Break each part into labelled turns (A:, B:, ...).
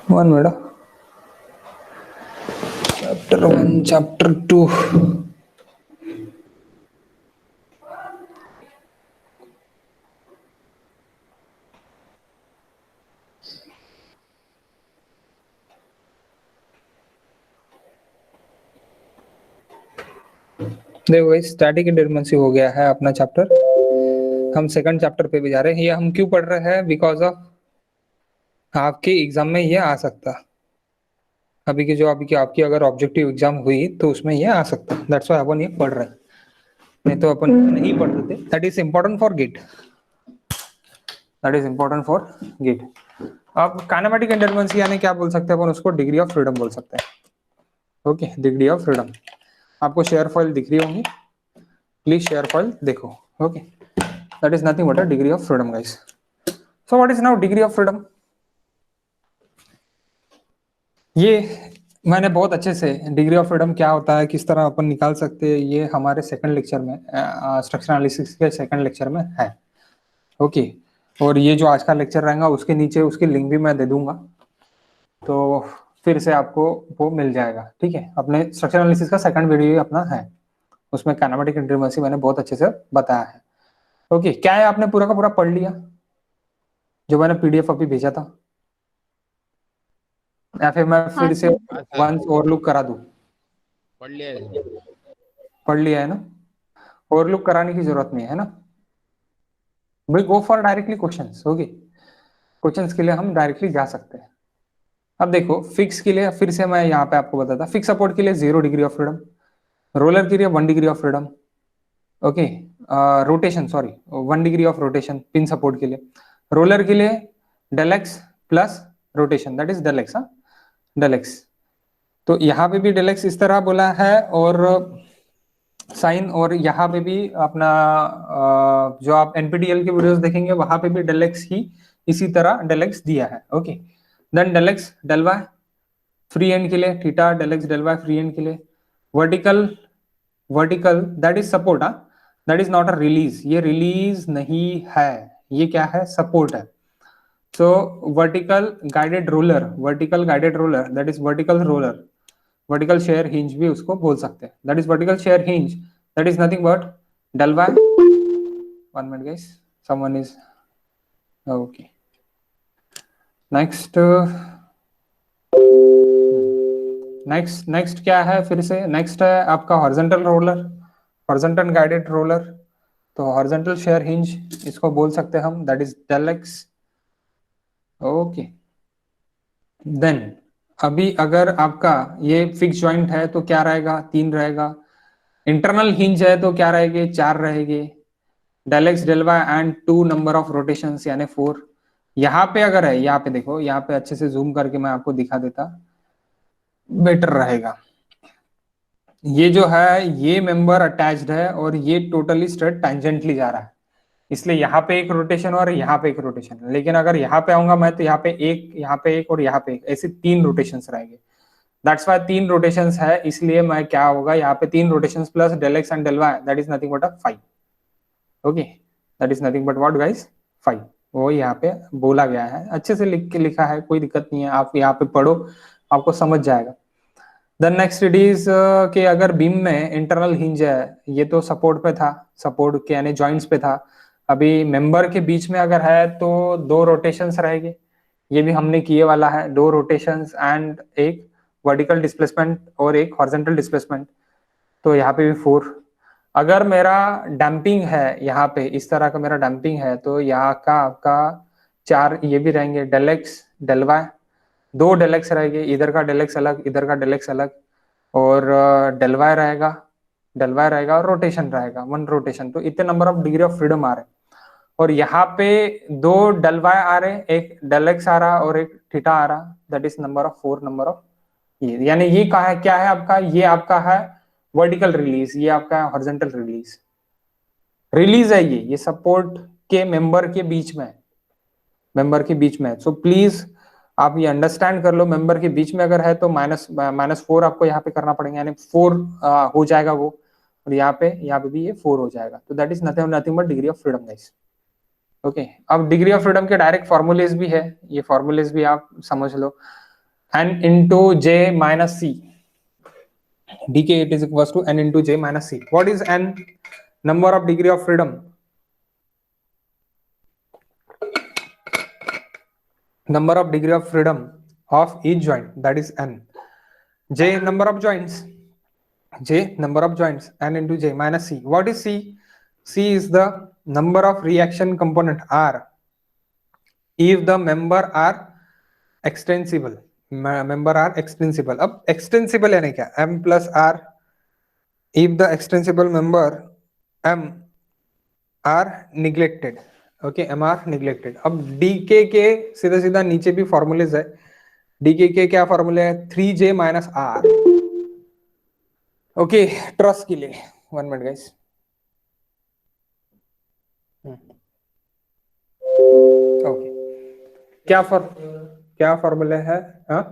A: One minute, chapter 1 chapter 2। देखो भाई, static indeterminacy हो गया है अपना चैप्टर। हम सेकंड चैप्टर पे भी जा रहे हैं। ये हम क्यों पढ़ रहे हैं? बिकॉज ऑफ आपके एग्जाम में ये आ सकता है। अभी की आपकी अगर ऑब्जेक्टिव एग्जाम हुई तो उसमें ये आ सकता है। दैट्स व्हाई अपन ये पढ़ रहे हैं, नहीं तो अपन नहीं पढ़ रहे थे। That is important for GATE, that is important for GATE. अब काइनेमेटिक इंडिटरमिनेसी यानी क्या बोल सकते हैं अपन उसको? डिग्री ऑफ फ्रीडम बोल सकते हैं। Okay, degree of freedom. आपको शेयर फाइल दिख रही होंगी, प्लीज शेयर फाइल देखो। Okay, that is nothing but a degree of freedom guys. So what is now degree of freedom? ये मैंने बहुत अच्छे से डिग्री ऑफ फ्रीडम क्या होता है, किस तरह अपन निकाल सकते हैं, ये हमारे सेकंड लेक्चर में, स्ट्रक्चर एनालिसिस के सेकंड लेक्चर में है। ओके, और ये जो आज का लेक्चर रहेगा उसके नीचे उसकी लिंक भी मैं दे दूंगा, तो फिर से आपको वो मिल जाएगा। ठीक है, अपने स्ट्रक्चर एनालिसिस का सेकंड वीडियो अपना है, उसमें काइनेमेटिक इंडिटरमिनेसी मैंने बहुत अच्छे से बताया है। ओके, क्या है आपने पूरा का पूरा पढ़ लिया जो मैंने पीडीएफ अभी भेजा था, या फिर मैं फिर से वंस ओवरलुक करा दूं?
B: पढ़ लिया है,
A: पढ़ लिया है ना? ओवरलुक कराने की जरूरत नहीं है ना भाई। Go for directly questions. Okay, questions के लिए हम डायरेक्टली जा सकते हैं। अब देखो, फिक्स के लिए फिर से मैं यहाँ पे आपको बताता, फिक्स सपोर्ट के लिए 0 डिग्री ऑफ फ्रीडम, रोलर के लिए 1 degree of freedom. Okay, rotation sorry 1 degree of rotation pin support के लिए। रोलर के लिए del x plus rotation, that is del x. हाँ, डेल एक्स। तो यहाँ पे भी डेल एक्स इस तरह बोला है, और साइन, और यहाँ पे भी अपना जो आप एनपीटीईएल के वीडियोस देखेंगे वहां पे भी डेल एक्स ही इसी तरह डेल एक्स दिया है। Okay, then del x del y free end के लिए, theta del x del y free end के लिए। Vertical, vertical that is support. हाँ, that is not a release, ये रिलीज नहीं है, ये क्या है? सपोर्ट है। So vertical guided roller, vertical guided roller that is vertical roller, vertical shear hinge भी उसको बोल सकते हैं, that is vertical shear hinge, that is nothing but del y. One minute guys, someone is okay. Next next क्या है? फिर से next है आपका horizontal roller, horizontal guided roller. तो हॉरिजॉन्टल शेयर हिंज इसको बोल सकते हैं हम, that is del x. Okay, then अभी अगर आपका ये फिक्स जॉइंट है तो क्या रहेगा? 3 रहेगा। इंटरनल हिंज है तो क्या रहेंगे? 4 रहेंगे। Del x del y and 2 number of rotation यानी 4। यहाँ पे अगर है, यहाँ पे देखो, यहाँ पे अच्छे से जूम करके मैं आपको दिखा देता, बेटर रहेगा। ये जो है ये मेंबर अटैच्ड है और ये टोटली स्ट्रेट टैंजेंटली जा रहा है, इसलिए यहाँ पे एक रोटेशन और यहाँ पे एक रोटेशन। लेकिन अगर यहाँ पे आऊंगा मैं तो यहाँ पे एक, यहाँ पे एक और यहाँ पे एक, ऐसे 3 रोटेशंस रहेंगे। दैट्स वाई 3 रोटेशंस है, इसलिए मैं क्या होगा यहाँ पे 3 rotations plus del x and del y, that is nothing but a 5। Okay, that is nothing but what guys? 5। वो यहाँ पे बोला गया है, अच्छे से लिख के लिखा है, कोई दिक्कत नहीं है। आप यहाँ पे पढ़ो, आपको समझ जाएगा। देन नेक्स्ट इट इज कि अगर बीम में इंटरनल हिंज है, ये तो सपोर्ट पे था, सपोर्ट के यानी जॉइंट्स पे था। अभी मेंबर के बीच में अगर है तो 2 रोटेशंस रहेंगे, ये भी हमने किए वाला है, 2 रोटेशंस एंड एक वर्टिकल डिस्प्लेसमेंट और एक हॉरिजॉन्टल डिस्प्लेसमेंट। तो यहाँ पे भी 4। अगर मेरा डैम्पिंग है, यहाँ पे इस तरह का मेरा डैम्पिंग है, तो यहाँ का आपका 4 ये भी रहेंगे, del x del y, 2 del x रहेंगे, इधर का डेल एक्स अलग, इधर का डेल एक्स अलग, और डेल वाई रहेगा, डेल वाई रहेगा, और रोटेशन रहेगा 1 रोटेशन। तो इतने number of degree of freedom आ रहे, और यहाँ पे 2 डेल वाई आ रहे, एक डेल एक्स आ रहा और एक थीटा आ रहा, that is number of 4 number of ये। यानी ये कहा है क्या है आपका? ये आपका है वर्टिकल रिलीज, ये आपका है हॉरिजॉन्टल रिलीज। रिलीज है ये सपोर्ट के मेंबर के बीच में, मेंबर के बीच में। सो प्लीज आप ये अंडरस्टैंड कर लो, मेंबर के बीच में अगर है तो -4 आपको यहाँ पे करना पड़ेगा, यानी 4 हो जाएगा वो, और यहाँ पे भी ये 4 हो जाएगा। तो that is nothing but degree of freedom guys. Okay, अब डिग्री ऑफ फ्रीडम के डायरेक्ट फॉर्मूलेज भी है, ये फॉर्मूलेज भी आप समझ लो। n into j minus c. dk it is equals to n into j minus c. What is n? Number of degree of freedom. Number of degree of freedom of each joint, that is n. J number of joints. J number of joints, n into j minus c. What is c? C is the number of reaction component r if the member are extensible. member are extensible. अब extensible यानी क्या? m plus r if the extensible member m are neglected. Okay, m are neglected. अब dk के सीधा सीधा नीचे भी formulas है. dk के क्या फॉर्मूले है? 3j minus r. Okay, trust के लिए 1 मिनट गाइस. ओके, क्या फॉर्मूले है? हाँ,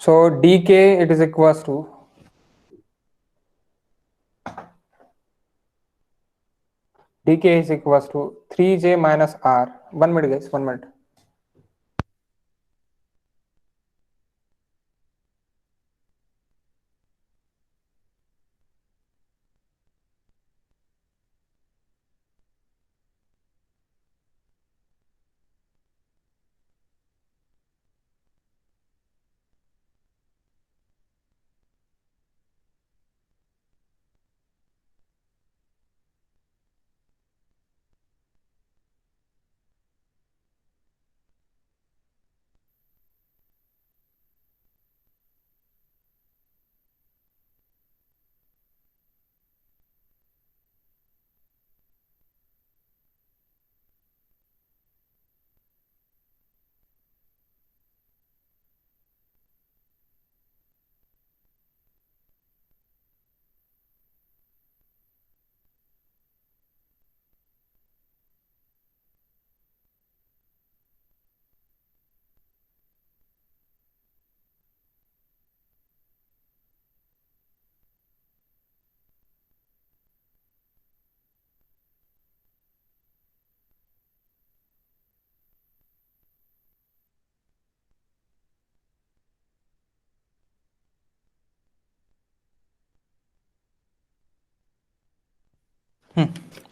A: so dk it is equals to dk is equals to 3j minus r. 1 minute guys, 1 minute.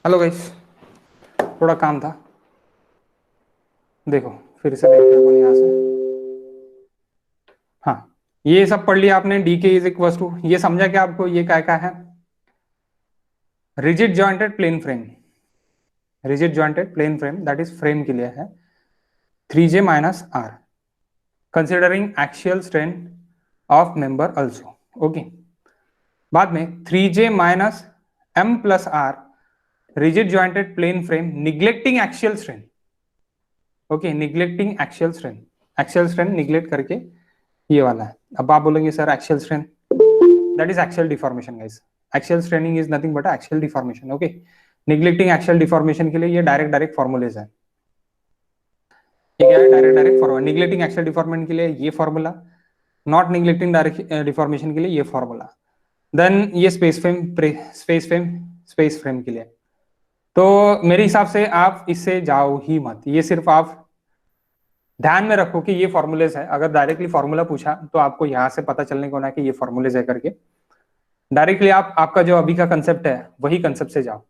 A: Hello guys, थोड़ा काम था. देखो फिर से देखते हैं यहाँ से. हाँ, ये सब पढ़ लिया आपने. डी के इज इक्वल टू, ये समझा क्या आपको? ये क्या है? Rigid jointed plane frame. Rigid jointed plane frame, that is frame के लिए है 3j minus r considering axial strain of member also. Okay, बाद में 3j minus m plus r rigid jointed plane frame neglecting axial strain. Okay, neglecting axial strain. Axial strain neglect करके ये वाला है. अब आप बोलेंगे sir axial strain, that is axial deformation guys. Axial straining is nothing but axial deformation. Okay, neglecting axial deformation के लिए ये डायरेक्ट फॉर्मूलेज है. ये क्या है? Direct formula. Neglecting axial deformation के लिए ये formula, not neglecting direct deformation के लिए ये फॉर्मूला. देन ये स्पेस फ्रेम के लिए. तो मेरे हिसाब से आप इससे जाओ ही मत. ये सिर्फ आप ध्यान में रखो कि ये फॉर्मूलेज है. अगर डायरेक्टली फॉर्मूला पूछा तो आपको यहाँ से पता चलने को ना कि ये फॉर्मूलेज है करके. डायरेक्टली आपका जो अभी का कंसेप्ट है वही कंसेप्ट से जाओ.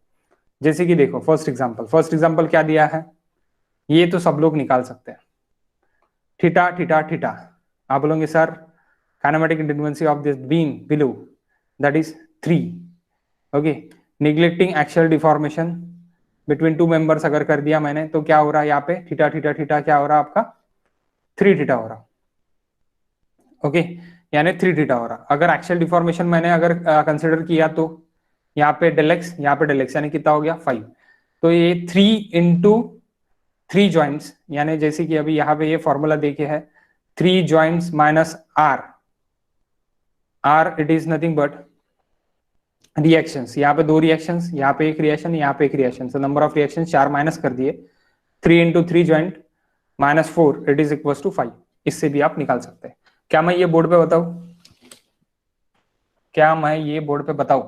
A: जैसे कि देखो फर्स्ट एग्जांपल क्या दिया है? ये तो सब लोग निकाल सकते हैं. Theta theta theta. आप बोलोगे sir kinematic intensity of this beam below that is 3. Okay, neglecting axial deformation between two members अगर कर दिया मैंने तो क्या हो रहा है यहाँ पे? थीटा थीटा थीटा क्या हो रहा है आपका? 3 थीटा हो रहा. ओके, यानी 3 थीटा हो रहा. अगर एक्सियल डिफॉर्मेशन मैंने अगर कंसिडर किया तो यहाँ पे डेल एक्स, यहाँ पे डेल एक्स, यानी कितना हो गया? 5. तो ये 3 इंटू 3 ज्वाइंट्स, यानी जैसे कि अभी यहाँ पे ये फॉर्मूला देखे है 3 joints minus r it is nothing but reactions. यहाँ पे 2 रिएक्शंस, यहाँ पे एक रिएक्शन, यहाँ पे एक रिएक्शन. तो नंबर ऑफ रिएक्शन 4 माइनस कर दिए. 3 into 3 joint minus 4 it is equal to 5. इससे भी आप निकाल सकते हैं. क्या मैं ये बोर्ड पे बताऊं?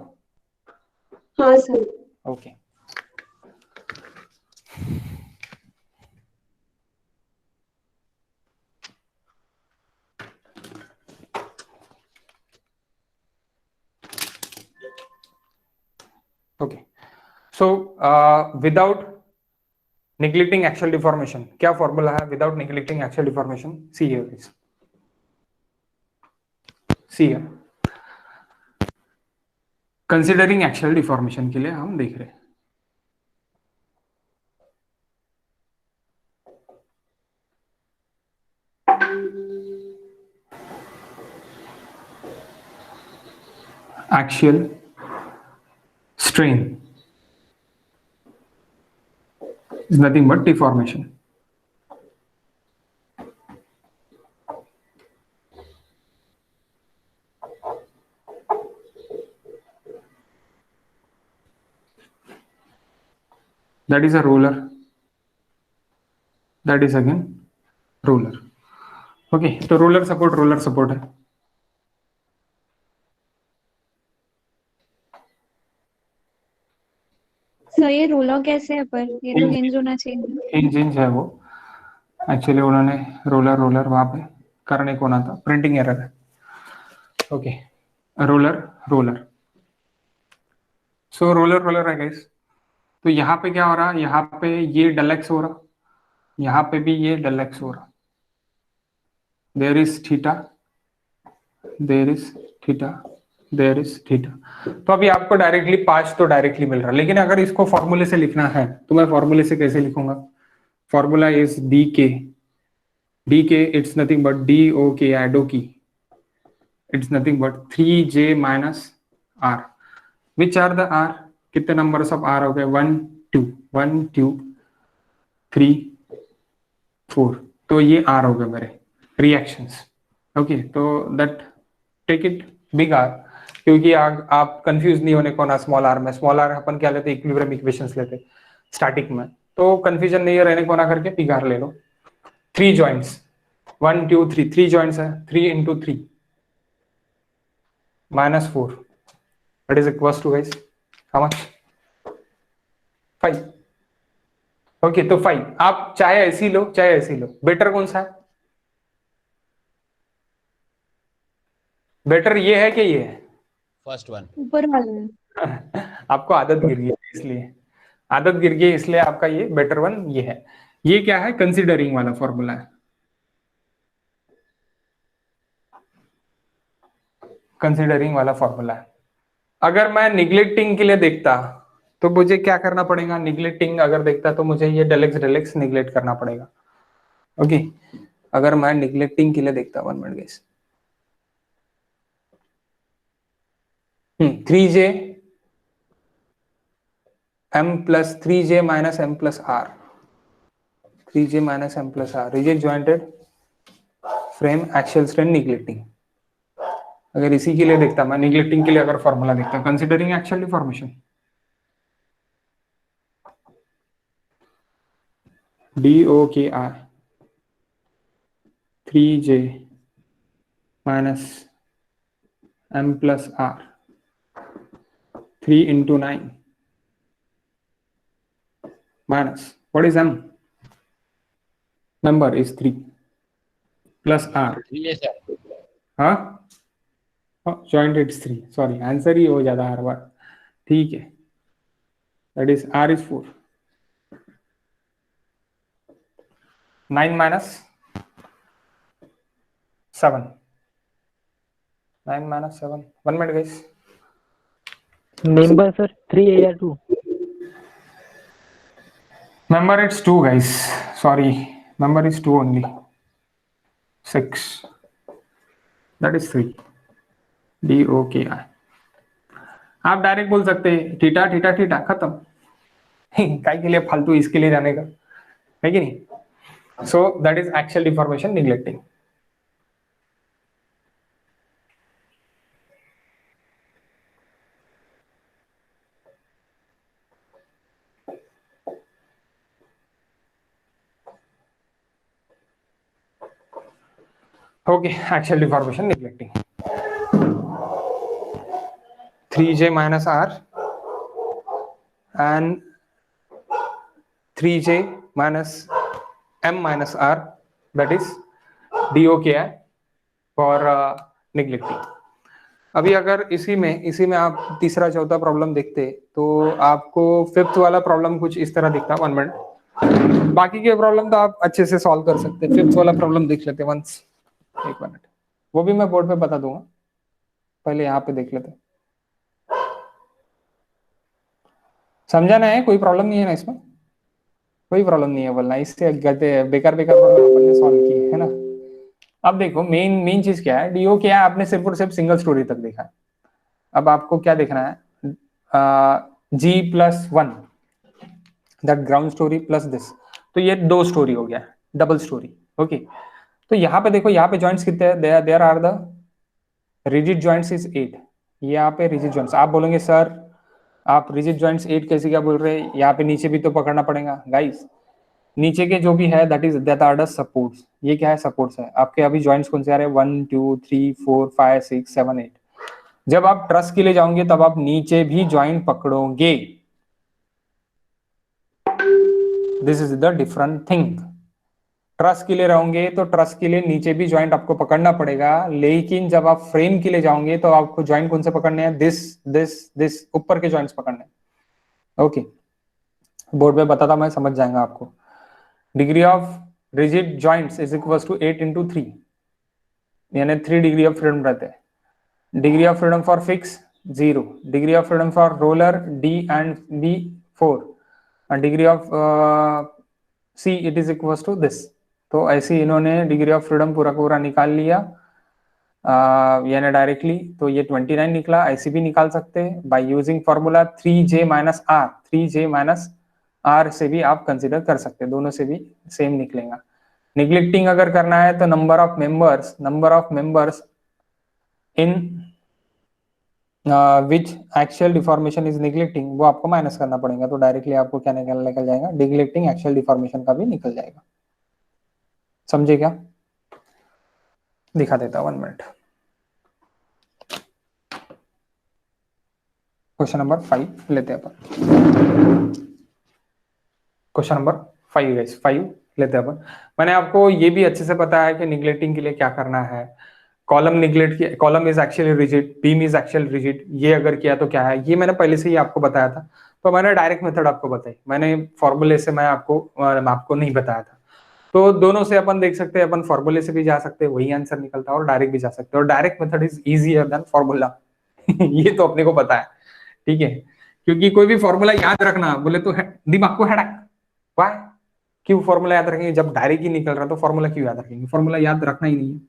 C: हाँ sir.
A: Okay okay so without neglecting axial deformation, क्या फॉर्मूला है without neglecting axial deformation? See here considering axial deformation के लिए हम देख रहे हैं। axial strain is nothing but deformation. That is a roller. That is again roller. Okay, तो roller support है।
C: सर ये रोलर कैसे है, पर ये तो हिंज होना चाहिए।
A: हिंज है वो, एक्चुअली उन्होंने रोलर वहां पे करने को ना था, प्रिंटिंग एरर है। ओके रोलर सो रोलर है गाइस। तो यहाँ पे क्या हो रहा है, यहाँ पे ये डेल एक्स हो रहा, यहाँ पे भी ये डेल एक्स हो रहा। There is theta, there is theta, there is theta. तो अभी आपको डायरेक्टली 5 तो डायरेक्टली मिल रहा है, लेकिन अगर इसको फॉर्मूले से लिखना है तो मैं फॉर्मूले से कैसे लिखूंगा? Formula is D K it's nothing but D O K एडो की, it's nothing but 3j minus R. Which are the R? कितने नंबर्स ऑफ आर हो गए? 1 2 3 4। तो ये आर हो गए मेरे रिएक्शंस। ओके तो that take it big R, क्योंकि आप कंफ्यूज नहीं होने को ना स्मॉल आर में। स्मॉल आर अपन क्या लेते, इक्विलिब्रियम इक्वेशंस लेते स्टैटिक में, तो कंफ्यूजन नहीं रहने को ना करके बिग आर ले लो। 3 जॉइंट्स 1 2 3, 3 जॉइंट्स है, 3 into 3 -4, that is equals to guys how much? 5। Okay तो 5 आप चाहे ऐसी लो चाहे ऐसी लो, बेटर कौन सा है? बेटर ये है कि ये है?
B: फर्स्ट वन,
C: ऊपर वाला है।
A: आपको आदत गिर गई है, इसलिए आदत गिर गई, इसलिए आपका ये बेटर वन ये है। ये क्या है? कंसीडरिंग वाला फॉर्मूला है, कंसीडरिंग वाला फॉर्मूला है। अगर मैं निग्लेक्टिंग के लिए देखता तो मुझे क्या करना पड़ेगा? निग्लेक्टिंग अगर देखता तो मुझे ये डेल एक्स निग्लेक्ट करना पड़ेगा। ओके अगर मैं निग्लेक्टिंग के लिए देखता, 1 minute guys, 3j m plus 3j minus m plus r, 3j minus m plus r, rigid jointed frame axial strain neglecting। अगर इसी के लिए देखता मैं, निग्लेक्टिंग के लिए अगर फॉर्मूला देखता, considering axial deformation, DOKR 3j minus m plus r 3 into 9 minus what is m? Number is 3 plus r,
B: ये सर
A: हाँ जॉइंट इट्स 3, सॉरी आंसर ही हो जाता हर बार, ठीक है। That is r is 4, 9 minus 7, 9 minus 7, 1 minute guys,
D: member sir 3 or 2?
A: member it's 2 guys, sorry member is 2 only, 6, that is 3, DOKI। आप direct बोल सकते हैं थीटा थीटा थीटा खत्म, काय के लिए फालतू इसके लिए जाने का, है कि नहीं? So that is axial deformation neglecting. Okay axial deformation neglecting, 3j minus r and 3j minus m minus r, that is do क्या है फॉर नेग्लेक्टिंग। अभी अगर इसी में आप तीसरा चौथा प्रॉब्लम देखते तो आपको फिफ्थ वाला प्रॉब्लम कुछ इस तरह दिखता। 1 मिनट, बाकी के प्रॉब्लम तो आप अच्छे से सॉल्व कर सकते। फिफ्थ वाला प्रॉब्लम देख लेते वंस, 1 मिनट, वो भी मैं बोर्ड पे बता दूंगा, पहले यहाँ पे देख लेते। समझाना है, कोई प्रॉब्लम नहीं है ना इसमें, कोई प्रॉब्लम नहीं है बोलना, इससे बेकार प्रॉब्लम अपन ने सॉल्व की है ना। अब देखो मेन चीज क्या है, डीओ क्या है, आपने सिर्फ और सिर्फ सिंगल स्टोरी तक देखा है। अब आपको क्या देखना है, G+1 that ground story plus this, तो ये 2 स्टोरी हो गया, डबल स्टोरी। ओके, तो यहाँ पे देखो, यहाँ पे जॉइंट्स कितने हैं, there are the rigid joints is 8। यहाँ पे रिजिड जॉइंट्स, आप बोलेंगे सर आप रिजिड जॉइंट्स 8 कैसे क्या बोल रहे हैं, यहाँ पे नीचे भी तो पकड़ना पड़ेगा। गाइस नीचे के जो भी है दैट आर द सपोर्ट्स। ये क्या है, सपोर्ट्स है आपके। अभी जॉइंट्स कौन से आ रहे हैं, 1 2 3 4 5 6 7 8। जब आप ट्रस के लिए जाओगे तब आप नीचे भी ज्वाइंट पकड़ोगे। This is the different thing. Truss के लिए रहोगे तो ट्रस के लिए नीचे भी ज्वाइंट आपको पकड़ना पड़ेगा, लेकिन जब आप फ्रेम के लिए जाओगे तो आपको ज्वाइंट कौन से पकड़ने हैं, दिस दिस दिस, ऊपर के ज्वाइंट्स पकड़ने हैं। ओके, बोर्ड पे बताता मैं, समझ जाएगा आपको। Degree of rigid joints is equal to 8 × 3, यानी 3 डिग्री ऑफ फ्रीडम रहते हैं। Degree of freedom for fix 0, degree of freedom for roller D and B 4, and degree of C it is equal to this. तो ऐसे इन्होंने degree of freedom पूरा पूरा निकाल लिया, यानी डायरेक्टली, तो ये 29 निकला। ऐसे भी निकाल सकते हैं by using formula 3j minus r, 3j minus r से भी आप कंसिडर कर सकते हैं, दोनों से भी सेम निकलेगा। निग्लेक्टिंग अगर करना है तो number of members in which actual deformation is neglecting, वो आपको माइनस करना पड़ेगा, तो डायरेक्टली आपको क्या निकल जाएगा, निग्लेक्टिंग एक्चुअल डिफॉर्मेशन का भी निकल जाएगा। समझे क्या, दिखा देता 1 मिनट। क्वेश्चन नंबर 5 लेते हैं अपन। क्वेश्चन नंबर 5 गाइस, 5 लेते हैं अपन। मैंने आपको ये भी अच्छे से बताया कि निग्लेक्टिंग के लिए क्या करना है। कॉलम निग्लेक्ट किया, column is actually rigid, beam is actual rigid, ये अगर किया तो क्या है, ये मैंने पहले से ही आपको बताया था। तो मैंने डायरेक्ट मेथड आपको बताई, मैंने फॉर्मूले से मैं आपको नहीं बताया था। तो दोनों से अपन देख सकते हैं, अपन फॉर्मूले से भी जा सकते हैं, वही आंसर निकलता है, और डायरेक्ट भी जा सकते हैं, और direct method is easier than formula. ये तो अपने को पता है, ठीक है, क्योंकि कोई भी फॉर्मूला याद रखना बोले तो दिमाग को हेडेक, वाई, क्यों फॉर्मूला याद रखेंगे जब डायरेक्ट ही निकल रहा, तो फॉर्मूला क्यों याद रखेंगे, फॉर्मूला याद रखना ही नहीं है।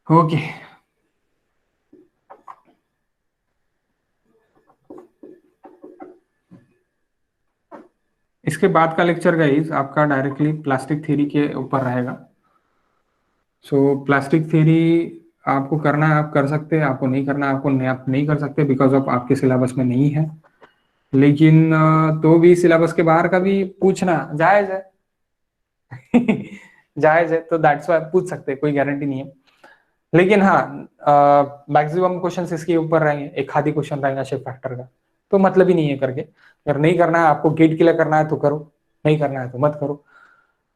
A: ओके, इसके बाद का लेक्चर गाइस आपका डायरेक्टली प्लास्टिक थ्योरी के ऊपर रहेगा। सो प्लास्टिक थ्योरी आपको करना है आप कर सकते हैं, आपको नहीं करना आप नहीं कर सकते, बिकॉज ऑफ आपके सिलेबस में नहीं है। लेकिन तो भी सिलेबस के बाहर का भी पूछना जायज है। जायज है, तो दैट्स वाई पूछ सकते हैं, कोई गारंटी नहीं है। लेकिन हाँ, मैक्सिमम क्वेश्चन इसके ऊपर रहेंगे, एक आधी क्वेश्चन रहेगा शेप फैक्टर का, तो मतलब ही नहीं है करके। अगर नहीं करना है आपको, गेट के लिए करना है तो करो, नहीं करना है तो मत करो।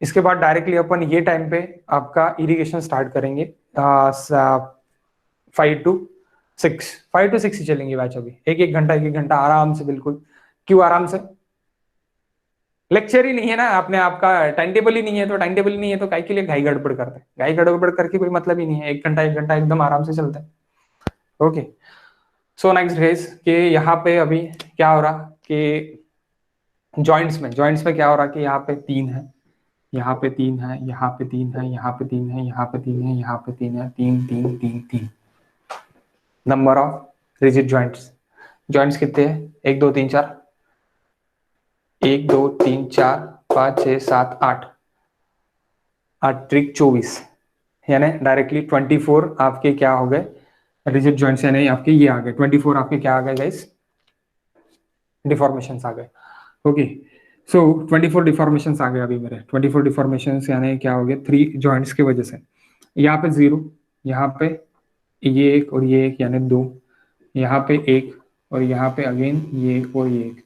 A: इसके बाद डायरेक्टली अपन ये टाइम पे आपका इरिगेशन स्टार्ट करेंगे, 5 to 6 ही चलेंगे बैच। अभी एक घंटा आराम से, बिल्कुल। क्यों आराम से, लेक्चर ही नहीं है ना, आपने आपका टाइम टेबल ही नहीं है, तो टाइम टेबल ही नहीं है तो काय के लिए घाई गड़बड़ करते हैं, घाई गड़बड़ करके कोई मतलब ही नहीं है। 1 घंटा एकदम आराम से चलता है। ओके, सो नेक्स्ट गाइस कि यहाँ पे अभी क्या हो रहा कि जॉइंट्स में क्या हो रहा कि यहाँ पे 3 है, यहाँ पे 3 है, यहाँ पे 3 है, यहाँ पे 3 है, यहाँ पे 3 है, यहाँ पे 3 है, 3 3 3 3 नंबर ऑफ रिजिड जॉइंट्स कितने हैं, 1 2 3 4, 1 2 3 4 5 6 7 8, 8 ट्रिक 24, यानी डायरेक्टली 24 आपके क्या हो गए, रिजिड जॉइंट्स, यानी आपके ये आ गए 24 आपके क्या आ गए गाइस, डिफॉर्मेशंस आ गए। ओके, सो 24 डिफॉर्मेशंस आ गए अभी मेरे, 24 डिफॉर्मेशंस यानी क्या हो गया, 3 जॉइंट्स की वजह से। यहाँ पे 0, यहाँ पे ये एक और ये एक, यानी 2, यहाँ पे 1 और यहाँ पे अगेन ये एक और ये एक,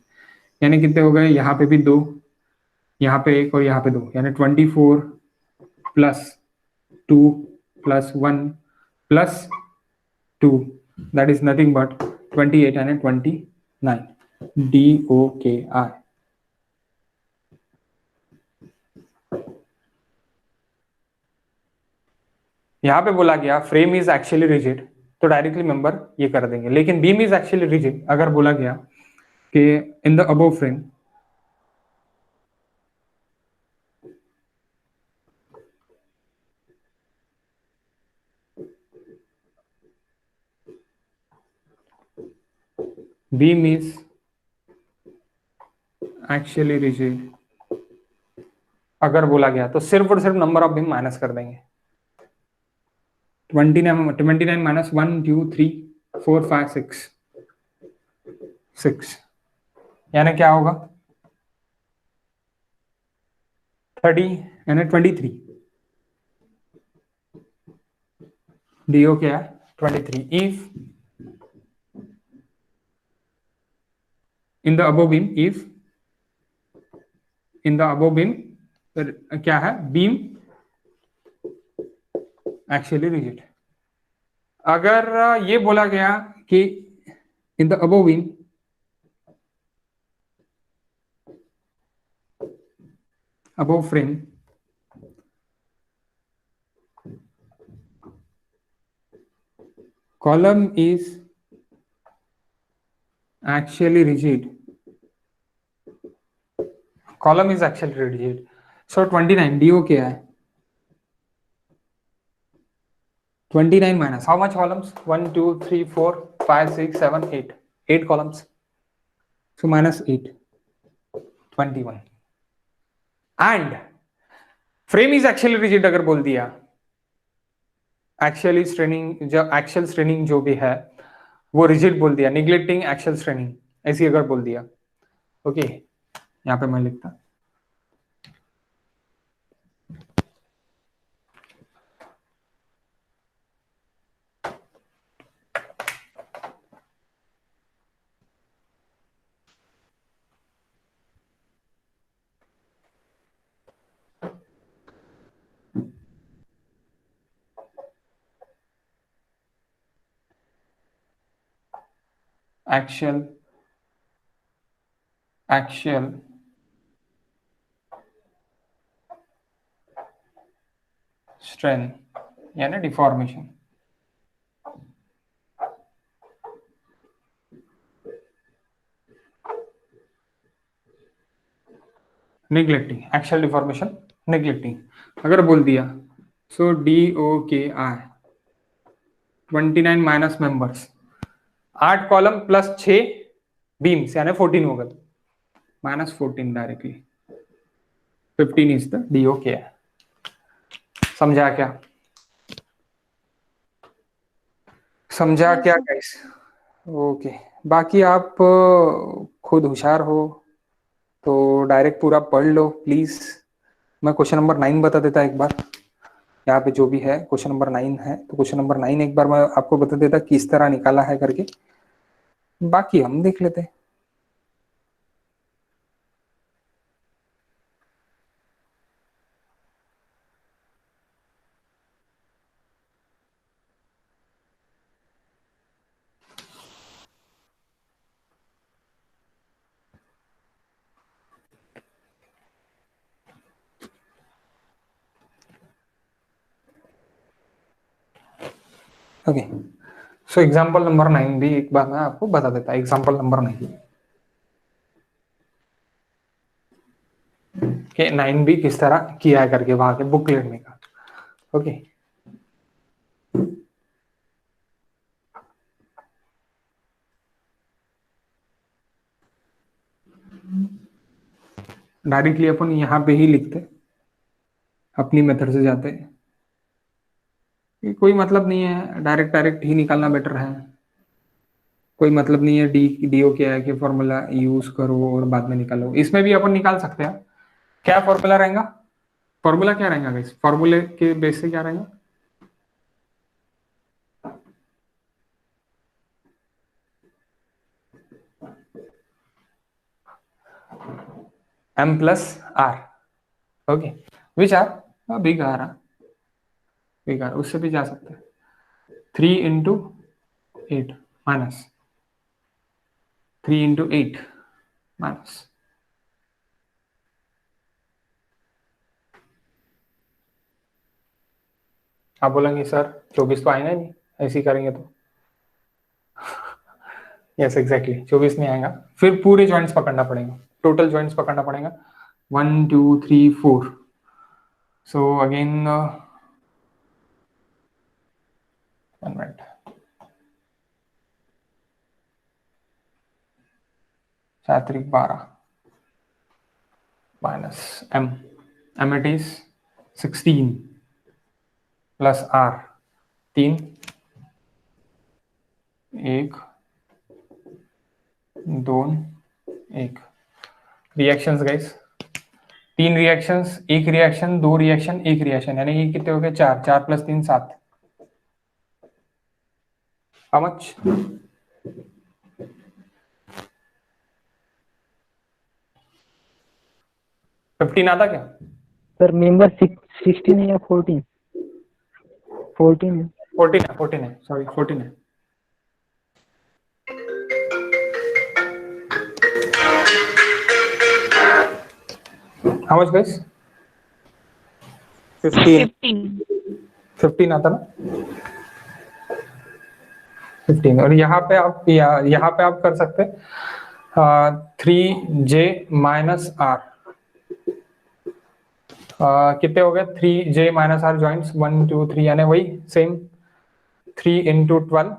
A: यानी कितने हो गए, यहाँ पे भी 2, यहाँ पे 1 और यहाँ पे 2, यानी 24 plus 2 plus 1 plus 2, that is nothing but 28 and 29, DOKI. यहाँ पे बोला गया फ्रेम इज एक्चुअली रिजिड, तो डायरेक्टली मेंबर ये कर देंगे, लेकिन बीम इज एक्चुअली रिजिड अगर बोला गया कि in the above frame beam is actually rigid अगर बोला गया तो सिर्फ और सिर्फ नंबर ऑफ बीम माइनस कर देंगे। 29 माइनस 1 2 3 4 5 6, यानी क्या होगा 30 यानी 23, डीओ क्या है 23। If in the above beam, if in the above beam क्या है, बीम एक्चुअली रिजिड। अगर ये बोला गया कि in the above beam above frame column is actually rigid, column is actually rigid, so 29 DO क्या है 29 minus how much columns, 1 2 3 4 5 6 7 8 columns, so minus 8 21 and frame is actually rigid अगर बोल दिया, एक्चुअली स्ट्रेनिंग जो एक्चुअल स्ट्रेनिंग जो भी है वो रिजिड बोल दिया, निग्लेक्टिंग एक्चुअल स्ट्रेनिंग ऐसी अगर बोल दिया, ओके यहाँ पे मैं लिखता एक्चुअल स्ट्रेन यानी deformation, neglecting actual deformation neglecting अगर बोल दिया, सो DOKI 29 minus members 8 column plus 6 beams यानी 14 हो गए, minus 14 directly 15 is the DOKI। समझा क्या, समझा क्या गाइस, ओके। बाकी आप खुद होशियार हो तो डायरेक्ट पूरा पढ़ लो प्लीज। मैं क्वेश्चन नंबर 9 बता देता एक बार, यहाँ पे जो भी है क्वेश्चन नंबर 9 है, तो क्वेश्चन नंबर 9 एक बार मैं आपको बता देता किस तरह निकाला है करके, बाकी हम देख लेते हैं। ओके, सो एग्जांपल नंबर 9 भी एक बार मैं आपको बता देता, एग्जांपल नंबर 9 के 9 भी किस तरह किया है करके वहां के बुकलेट में का, ओके। डायरेक्टली अपन यहाँ पे ही लिखते, अपनी मेथड से जाते, कोई मतलब नहीं है, डायरेक्ट डायरेक्ट ही निकालना बेटर है, कोई मतलब नहीं है DO क्या है कि फॉर्मूला यूज करो और बाद में निकालो, इसमें भी अपन निकाल सकते हैं। क्या फॉर्मूला रहेगा, फॉर्मूला क्या रहेगा गाइस, फॉर्मूले के बेस से क्या रहेगा, m plus r, okay, which are big R, big R, उससे भी जा सकते हैं 3 into 8 minus 3 into 8 minus, आप बोलेंगे सर 24 तो आएगा नहीं ऐसे ही करेंगे तो, यस एग्जैक्टली 24 नहीं आएगा, फिर पूरे जॉइंट्स पकड़ना पड़ेगा, टोटल जॉइंट्स पकड़ना पड़ेगा 1 2 3 4, so again 1 minute, 4 3 12 minus m it is 16 plus r 3 1 2 1 reactions guys, 3 reactions, 1 reaction, 2 reaction, 1 reaction, यानी ये कितने हो गए 4, 4 प्लस 3 7, हाउ मच 15 आता क्या
D: सर मेंबर 16 है या 14? 14 है।
A: 14 है सॉरी 14 है, हाउ मच गाइस 15 आता ना 15, और यहाँ पे आप कर सकते 3j माइनस आर, कितने हो गए 3j माइनस आर जॉइंट्स 1 2 3, यानी वही सेम 3 into 12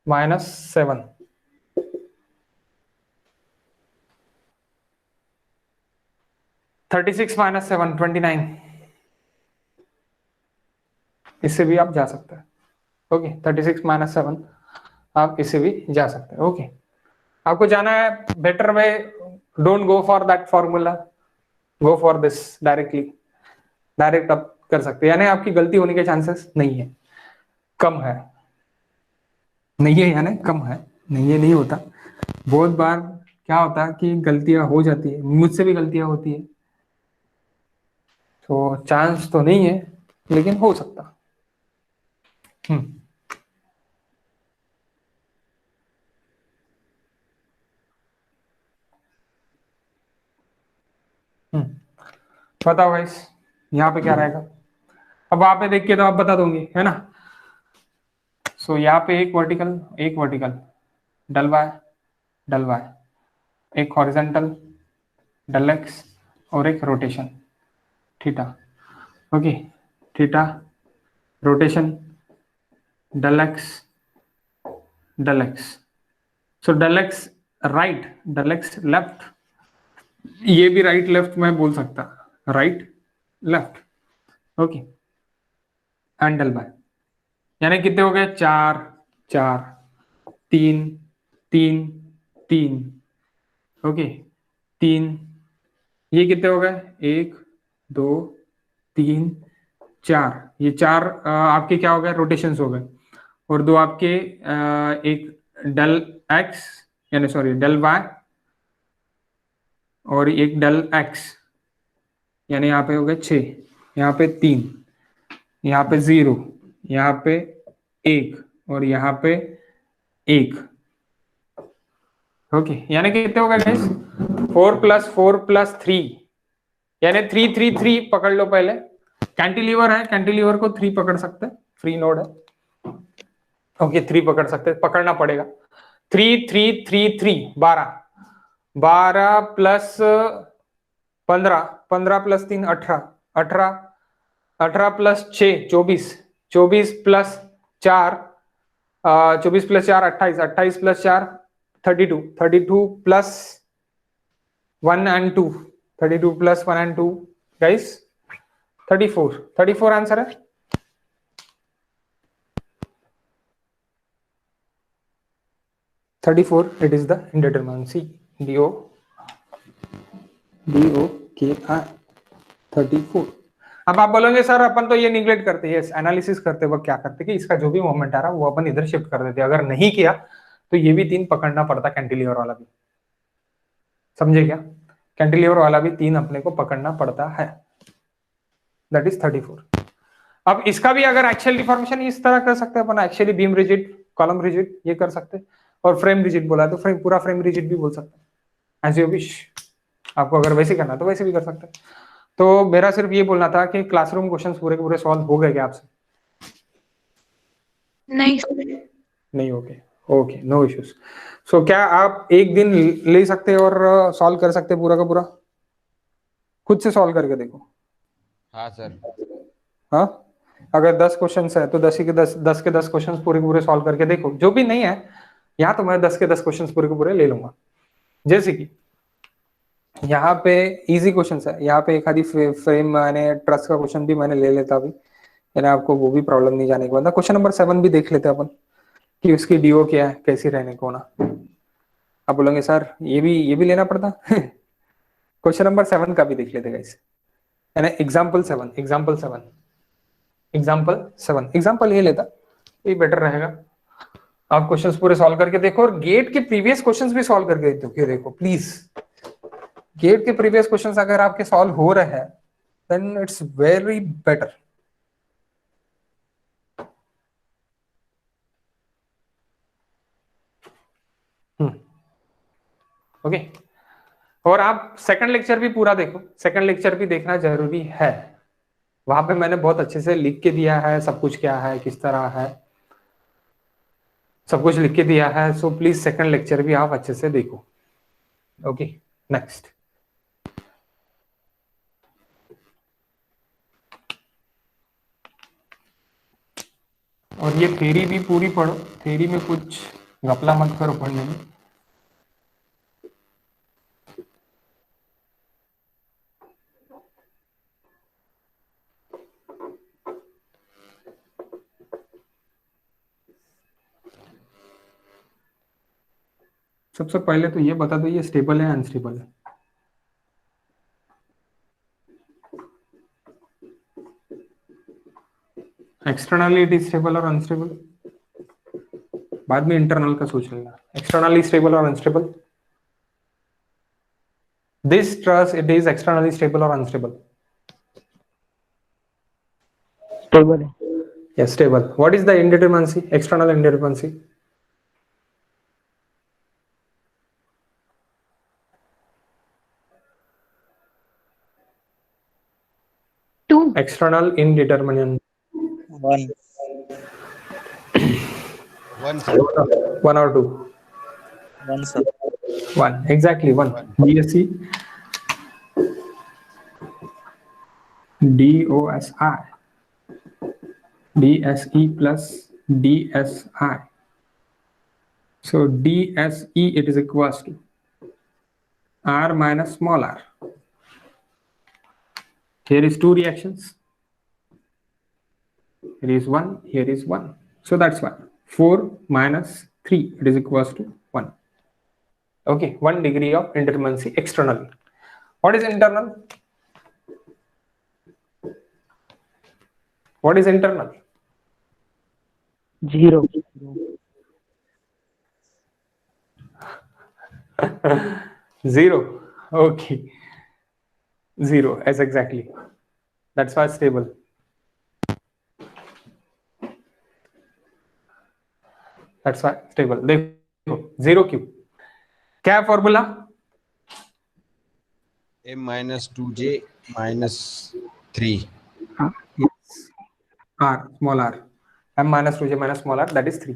A: minus 7, 36 minus 7 29, इससे भी आप जा सकते हैं, ओके 36 minus 7 आप इससे भी जा सकते हैं, ओके आपको जाना है better way, don't go for that formula, go for this directly, direct आप कर सकते हैं, यानी आपकी गलती होने के चांसेस नहीं है, कम है, नहीं है यानी कम है, नहीं है नहीं होता, बहुत बार क्या होता है कि गलतियां हो जाती है, मुझसे भी गलतियां होती है, तो चांस तो नहीं है लेकिन हो सकता। बताओ गाइस यहाँ पे क्या रहेगा, अब वहां पे देख के तो आप बता दोगे है ना, सो यहाँ पे एक वर्टिकल डल वाई, एक हॉरिजॉन्टल डल एक्स और एक rotation theta, okay theta rotation del x, so del x right, del x left, ये भी राइट लेफ्ट में बोल सकता, right left, okay and del by, यानी कितने हो गए 4 4 3 3 3, ओके 3, ये कितने हो गए 1 2 3 4, ये 4 आपके क्या हो गए रोटेशंस हो गए, और 2 आपके एक डल एक्स यानी सॉरी डल वाई और एक डल एक्स, यानी यहाँ पे हो गए 6, यहाँ पे 3, यहाँ पे 0, यहाँ पे 1 और यहाँ पे 1, ओके यानी कितने हो गए गाइस 4 प्लस 3, यानी 3 3 3 पकड़ लो पहले, कैंटिलीवर है, कैंटिलीवर को 3 पकड़ सकते हैं, फ्री नोड है, ओके 3 पकड़ सकते हैं, पकड़ना पड़ेगा 3 3 3 3 12 12 plus 15 15 plus 3 18 18 18 plus 6 24 24 plus 4 24 plus 4 28 28 plus 4 32 32 plus 1 and 2 32 plus 1 and 2 guys 34 answer है, it is the indeterminacy DO KI 34। अब आप बोलोगे सर अपन तो ये निगलेक्ट करते हैं, एनालिसिस करते वक्त क्या करते कि इसका जो भी मोमेंट आ रहा है वो अपन इधर शिफ्ट कर देते, अगर नहीं किया तो ये भी 3 पकड़ना पड़ता कैंटिलीवर वाला भी, समझे क्या, कैंटिलीवर वाला भी 3 अपने को पकड़ना पड़ता है, दैट इज 34। अब इसका भी अगर एक्शियल डिफॉर्मेशन इस तरह कर सकते हैं अपन, actually beam rigid, column rigid ये कर सकते हैं, और फ्रेम रिजिड बोला तो फ्रेम, पूरा फ्रेम रिजिड भी बोल सकते हैं, एज यू विश। आपको अगर वैसे करना तो वैसे भी कर सकते हैं। तो मेरा सिर्फ ये बोलना था कि क्लासरूम क्वेश्चंस पूरे के पूरे सॉल्व हो गए क्या आपसे?
C: नहीं।
A: नहीं हो गए, ओके, नो इश्यूज। सो क्या आप एक दिन ले सकते हैं और सॉल्व कर सकते हैं पूरा का पूरा? खुद से सॉल्व करके देखो।
B: हाँ सर।
A: हाँ, अगर 10 क्वेश्चन है तो 10 ही के 10 के 10 क्वेश्चन पूरे के पूरे सॉल्व करके देखो। जो भी नहीं है यहाँ तो मैं 10 के 10 क्वेश्चन पूरे के पूरे ले लूंगा। जैसे कि यहाँ पे इजी क्वेश्चन है, यहाँ पे एक आधी फ्रेम मैंने ट्रस्ट का क्वेश्चन भी मैंने ले लेता अभी, यानी आपको वो भी प्रॉब्लम नहीं जाने के बाद। क्वेश्चन नंबर 7 भी देख लेते अपन कि उसकी डीओ क्या है, कैसी रहने को ना। आप बोलेंगे सर ये भी लेना पड़ता क्वेश्चन नंबर 7 का भी देख लेते गाइस, यानी एग्जाम्पल 7 एग्जाम्पल ये लेता, ये बेटर रहेगा। आप क्वेश्चंस पूरे सॉल्व करके देखो, और गेट के प्रीवियस क्वेश्चंस भी सॉल्व करके देखो प्लीज। गेट के प्रीवियस क्वेश्चंस अगर आपके सॉल्व हो रहे हैं then it's very better. Okay, और आप सेकंड लेक्चर भी पूरा देखो, सेकंड लेक्चर भी देखना जरूरी है। वहां पे मैंने बहुत अच्छे से लिख के दिया है सब कुछ, क्या है किस तरह है सब कुछ लिख के दिया है। सो प्लीज सेकंड लेक्चर भी आप अच्छे से देखो। Okay, next. और ये थ्योरी भी पूरी पढ़ो, थ्योरी में कुछ घपला मत करो पढ़ने में। सबसे पहले तो ये बता दो ये स्टेबल है अनस्टेबल है? एक्सटर्नली इट इज स्टेबल और अनस्टेबल, बाद में इंटरनल का सोच लेना। एक्सटर्नली स्टेबल और unstable, this truss it is externally stable और अनस्टेबल?
D: स्टेबल है।
A: Yes, stable. What is the indeterminacy? External indeterminacy.
C: Two.
A: External indeterminate.
E: One.
B: One sir.
A: One or two?
E: One, sir.
A: One. Exactly one. DSE. DOSI. DSE plus DSI. So DSE it is equals to R minus small r. Here is two reactions. Here is one, here is one. So that's why 4 minus 3 it is equals to 1. Okay, 1 degree of indeterminacy externally. What is internal? What is internal?
D: 0.
A: 0. Okay, 0 as exactly. That's why stable. That's why stable. देखो 0 क्यों, क्या है formula?
B: M minus 2J minus 3.
A: R, small r. M minus 2J minus small r, that is 3.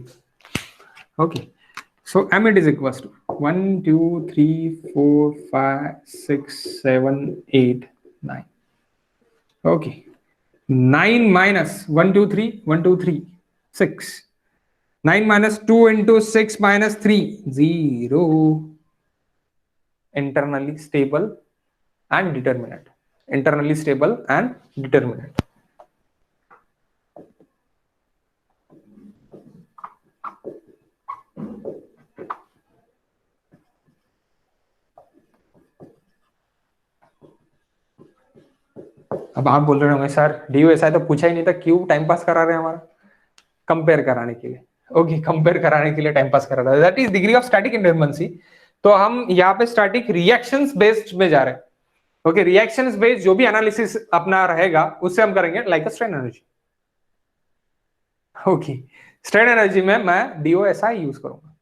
A: Okay. So M it is equals to 1, 2, 3, 4, 5, 6, 7, 8, 9. Okay. 9 minus 1, 2, 3, 1, 2, 3, 6. 9 minus 2 into 6 minus 3, 0. Internally stable and determinate. Internally stable and determinate. अब आप बोल रहे होंगे sir DOSI तो पूछा ही नहीं था, क्यों टाइम पास करा रहे हैं हमारा? कंपेयर कराने के लिए। ओके, कंपेयर कराने के लिए टाइम पास करा रहा है। That is degree of static indeterminacy तो हम यहाँ पे स्टैटिक रिएक्शंस बेस्ड में जा रहे हैं। ओके, रिएक्शंस बेस्ड जो भी एनालिसिस अपना रहेगा उससे हम करेंगे like a strain energy. Okay, strain energy में मैं डीओएसआई यूज करूंगा।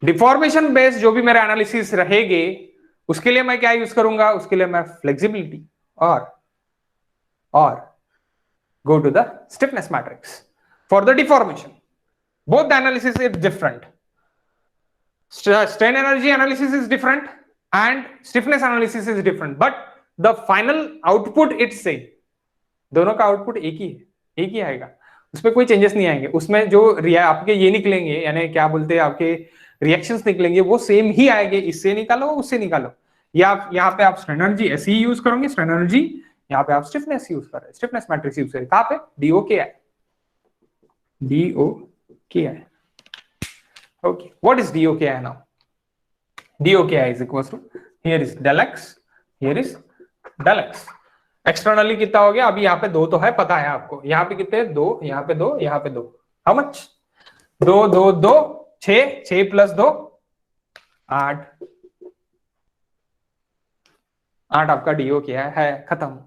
A: डिफॉर्मेशन बेस्ड जो भी मेरा एनालिसिस रहेगी उसके लिए मैं क्या यूज करूंगा, उसके लिए मैं फ्लेक्सिबिलिटी और go to the stiffness matrix for the deformation. Both the analysis is different. Strain energy analysis is different and stiffness analysis is different, but the final output it's same. दोनों का output एक ही आएगा, उसमें कोई changes नहीं आएंगे। उसमें जो आपके ये निकलेंगे, यानी क्या बोलते हैं, आपके रिएक्शंस निकलेंगे वो सेम ही आएंगे। इससे निकालो उससे निकालो, या यहाँ पे आप स्ट्रेन एनर्जी ऐसे ही यूज करोगे, स्ट्रेन एनर्जी, यहाँ पे आप स्टिफनेस यूज कर रहे हैं, स्टिफनेस मैट्रिक्स यूज करें। कहाँ पे? DOKI। Okay, what is DOKI now? DOKI is equals to, here is del x, here is del x। Externally कितना हो गया? अभी यहाँ पे 2 तो है, पता है आपको। यहाँ पे कितने? 2, यहाँ पे 2, यहाँ पे 2। How much? 2 2 2 6, 6 प्लस 2 8। 8 आपका DOKI है, खत्म।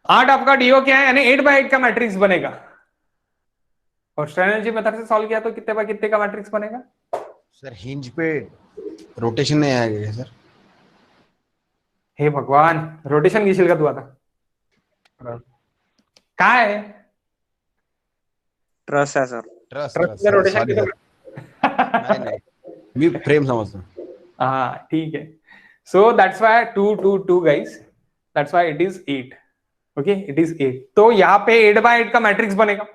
A: 8 आपका DOKI है, यानी 8/8 का मैट्रिक्स बनेगा। और स्ट्रेन एनर्जी मेथड से सॉल्व किया तो कितने बाय कितने का मैट्रिक्स बनेगा?
B: सर हिंज पे रोटेशन नहीं आएगा क्या सर?
A: हे भगवान, रोटेशन की शिलकत हुआ था। कहाँ है?
E: ट्रस है सर।
B: ट्रस्ट
A: ट्रस्ट में रोटेशन की
B: नहीं मी फ्रेम समझता हूं।
A: हाँ ठीक है। So that's why 2 2 2 guys, that's why it is 8। Okay, it is 8। तो यहाँ पे 8/8 का मैट्रिक्स बनेगा।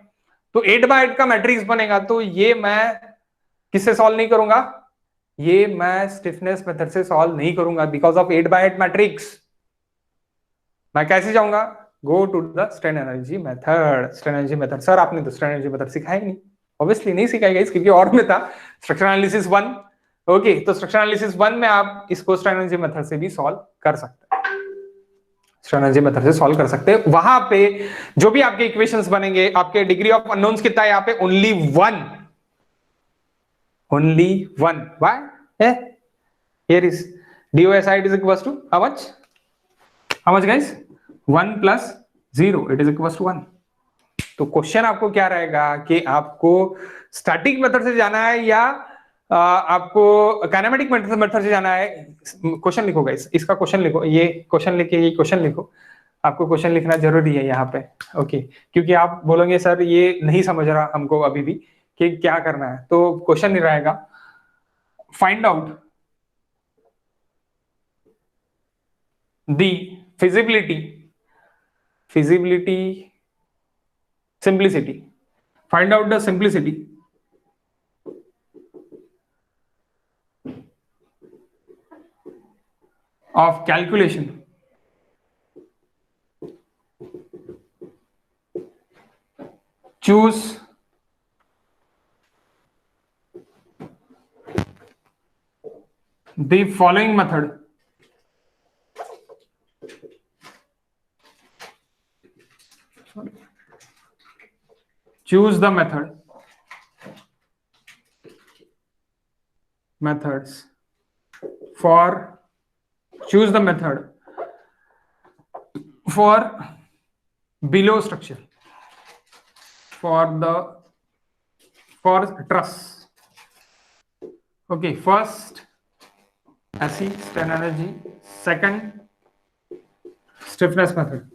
A: तो 8/8 का मैट्रिक्स बनेगा तो ये मैं किससे सॉल्व नहीं करूंगा? ये मैं स्टिफनेस मेथड से सॉल्व नहीं करूंगा बिकॉज ऑफ 8/8 मैट्रिक्स। मैं कैसे जाऊंगा? Go to the strain energy method. Strain energy method, sir आपने तो स्ट्रेन एनर्जी मेथड सिखाया ही नहीं। ऑब्वियसली नहीं सिखाएगा इस, क्योंकि और में था स्ट्रक्चरल एनालिसिस 1। ओके, तो स्ट्रक्चरल एनालिसिस 1 में आप इसको स्ट्रेन एनर्जी मेथड से भी सॉल्व कर सकते हैं। स्ट्रेन एनर्जी मेथड से सॉल्व कर सकते हैं। वहां पे जो भी आपके इक्वेशंस बनेंगे, आपके डिग्री ऑफ अननोन्स कितना है यहाँ पे? Only 1। Why? Here is DOSI is equals to how much? How much guys? 1 plus 0, it is equals to 1। तो क्वेश्चन आपको क्या रहेगा कि आपको स्टैटिक मेथड से जाना है या आपको काइनेमेटिक मेथड से जाना है? क्वेश्चन लिखो गाइस, इसका क्वेश्चन लिखो, ये क्वेश्चन लिखे, ये क्वेश्चन लिखो। आपको क्वेश्चन लिखना जरूरी है यहाँ पे। ओके, क्योंकि आप बोलोगे सर ये नहीं समझ रहा हमको अभी भी कि क्या करना है, तो क्वेश्चन नहीं रहेगा। Find out the feasibility, simplicity. Find out the simplicity of calculation choose the following method. Choose the methods for choose the method for below structure for truss. Okay, first SE strain energy, second stiffness method.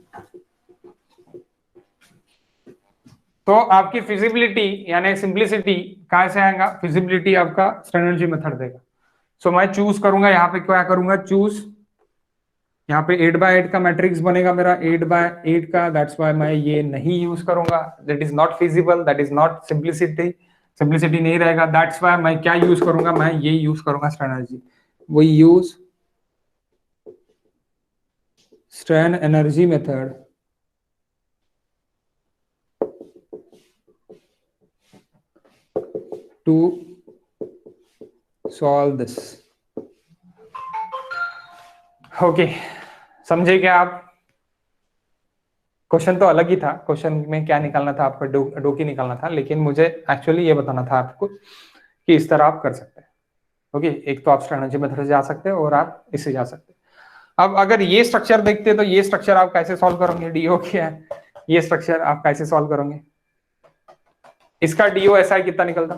A: तो आपकी feasibility यानी simplicity कहां से आएगा? Feasibility आपका strain energy method देगा। सो मैं choose करूंगा, यहाँ पे क्या करूंगा? चूज, यहाँ पे 8/8 का मैट्रिक्स बनेगा मेरा, 8/8 का। दैट्स व्हाई मैं ये नहीं यूज करूंगा, that is not feasible, that is not simplicity नहीं रहेगा। दैट्स व्हाई मैं क्या यूज करूंगा? मैं ये यूज करूंगा strain energy. we use strain energy method to solve this. Okay, समझे क्या आप? क्वेश्चन तो अलग ही था, क्वेश्चन में क्या निकालना था आपका? डोकी निकालना था, लेकिन मुझे एक्चुअली ये बताना था आपको कि इस तरह आप कर सकते हैं। ओके, एक तो आप स्ट्रैटेजी मेथड से जा सकते हैं और आप इससे जा सकते हैं। अब अगर ये स्ट्रक्चर देखते हैं तो ये स्ट्रक्चर आप कैसे सॉल्व करोगे? डीओ क्या है, ये स्ट्रक्चर आप कैसे सॉल्व करोगे? इसका डीओ एस आई कितना निकलता?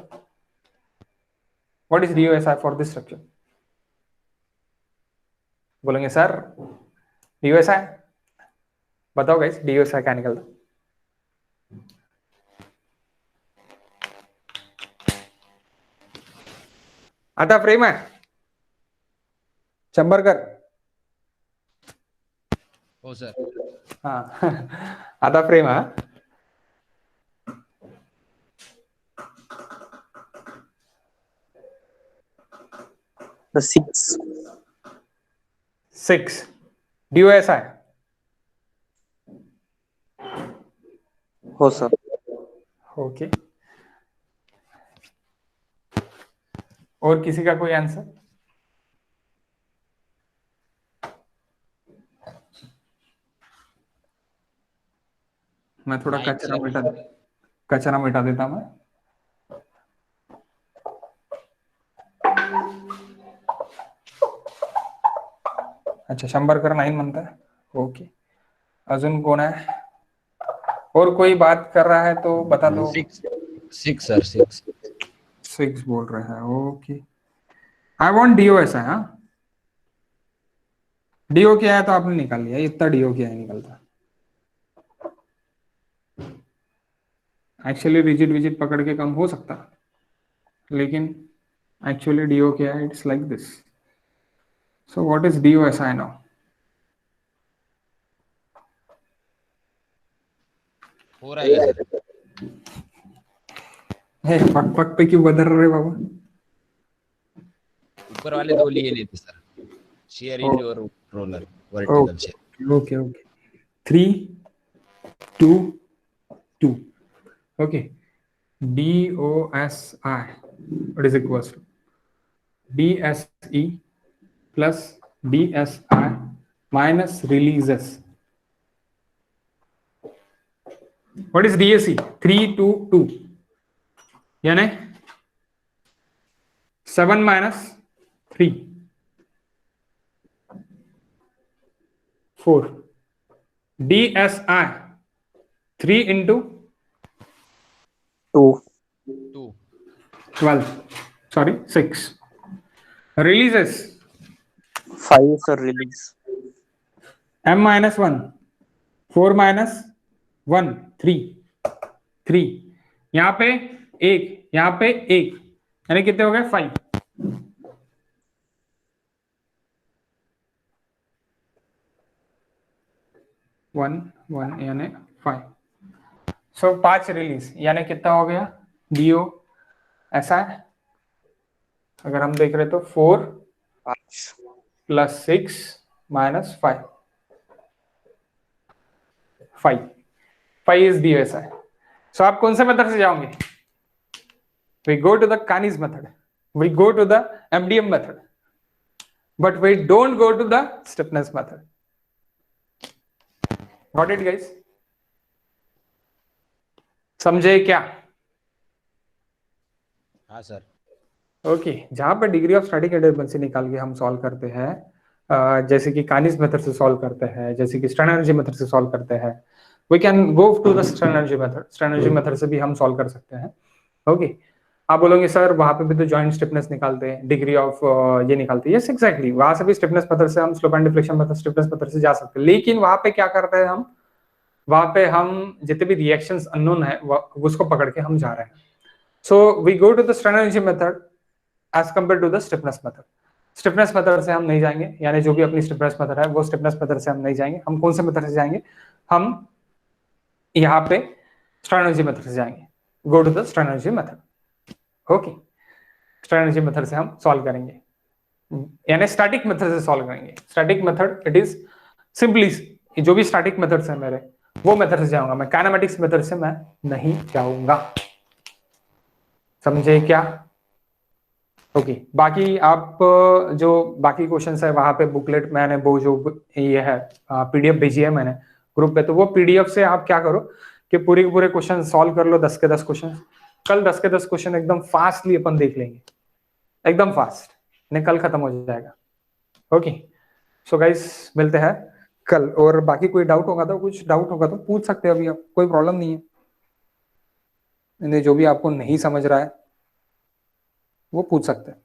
A: What is D O S I for this structure? बोलेंगे सर डीओ एस आई, बताओ गाइस डीओ एस आई क्या निकलता? आता फ्रेम है चंबरकर?
B: हो सर.
A: हाँ आता फ्रेम है.
E: The 6.
A: 6 डीओ एस आई
E: हो सर.
A: ओके, और किसी का कोई आंसर? मैं थोड़ा
B: Nine,
A: कचरा मिटा देता मैं. अच्छा शंभरकर 9 म्हणता है. ओके, अजून कोण आहे? और कोई बात कर रहा है तो बता दो.
B: 6 सर 6.
A: 6 बोल रहे हैं. ओके, आई वांट डीओ ऐसा है. हाँ, डीओ क्या है तो आपने निकाल लिया. इतना डीओ क्या है निकलता. एक्चुअली रिजिड विजिट पकड़ के कम हो सकता, लेकिन एक्चुअली डीओ क्या है? It's like this. So what is D O S I now?
B: हो रहा है सर.
A: हे पक पक पे क्यों बदल रहे बाबा?
B: ऊपर वाले दो लिए नहीं थे sir. Share in your roller vertical share.
A: Okay okay, 3 2 2. Okay, DOSI what is equals to DSE plus DSI minus releases. What is DSE? 3 2 2 यानी 7 minus 3 4. DSI 3 into
E: 2.
A: 12, sorry 6. Releases
E: 5 sir release.
A: m minus 1 4 minus 1 3 यहाँ पे 1, यहाँ पे 1, यानी कितने हो गए? 5. One यानी 5. सो 5 रिलीज यानी कितना हो गया? डीओ ऐसा है. अगर हम देख रहे तो 4 प्लस 6 माइनस 5 इज डीओ ऐसा है. सो आप कौन से मेथड से जाओगे? We go to the Kani's method, we go to the MDM method, but we don't go to the stiffness method. Got it guys? समझे क्या?
B: हाँ सर.
A: ओके, जहां पर डिग्री ऑफ स्टैटिक एडहेरेंसी निकाल के हम सॉल्व करते हैं, जैसे कि कानीज मेथड से सॉल्व करते हैं, जैसे कि स्ट्रेन एनर्जी मेथड से सॉल्व करते हैं, we can go to the strain energy method. Strain energy method से भी हम सॉल्व कर सकते हैं. ओके, आप बोलोगे सर वहां पे भी तो जॉइंट स्टिफनेस निकालते हैं, डिग्री ऑफ ये निकालते हैं. यस एग्जैक्टली, वहां से भी स्टिफनेस मेथड से हम slope and deflection method stiffness method से जा सकते हैं. लेकिन वहां पे क्या करते हैं हम? वहां पे हम जितने भी रिएक्शंस अननोन है उसको पकड़ के हम जा रहे हैं. So we go to the strain energy method as compare to the stiffness method. Stiffness method से हम नहीं जाएंगे, यानी जो भी अपनी स्टिफनेस मेथड है वो स्टिफनेस मेथड से हम नहीं जाएंगे. हम कौन से मेथड से जाएंगे? हम यहाँ पे स्ट्रेन एनर्जी मेथड से जाएंगे. Go to the strain energy method. Okay, strain energy method से हम सॉल्व करेंगे, यानी स्टैटिक मेथड से सॉल्व करेंगे. Static method it is simply, जो भी स्टैटिक मेथड्स है मेरे वो मेथड से जाऊंगा मैं. काइनेमेटिक्स मेथड से मैं नहीं जाऊंगा. समझे क्या? ओके, बाकी आप जो बाकी क्वेश्चंस है वहां पे बुकलेट मैंने वो जो ये है पीडीएफ भेजी है मैंने ग्रुप पे, तो वो पीडीएफ से आप क्या करो कि पूरे के पूरे क्वेश्चन सॉल्व कर लो. 10 के 10 क्वेश्चन. कल 10 के 10 क्वेश्चन एकदम फास्टली अपन देख लेंगे, एकदम फास्ट. नहीं कल खत्म हो जाएगा। ओके सो गाइस मिलते हैं कल। और बाकी कोई डाउट होगा तो कुछ डाउट होगा तो पूछ सकते हैं अभी आप, कोई प्रॉब्लम नहीं है। जो भी आपको नहीं समझ रहा है वो पूछ सकते हैं।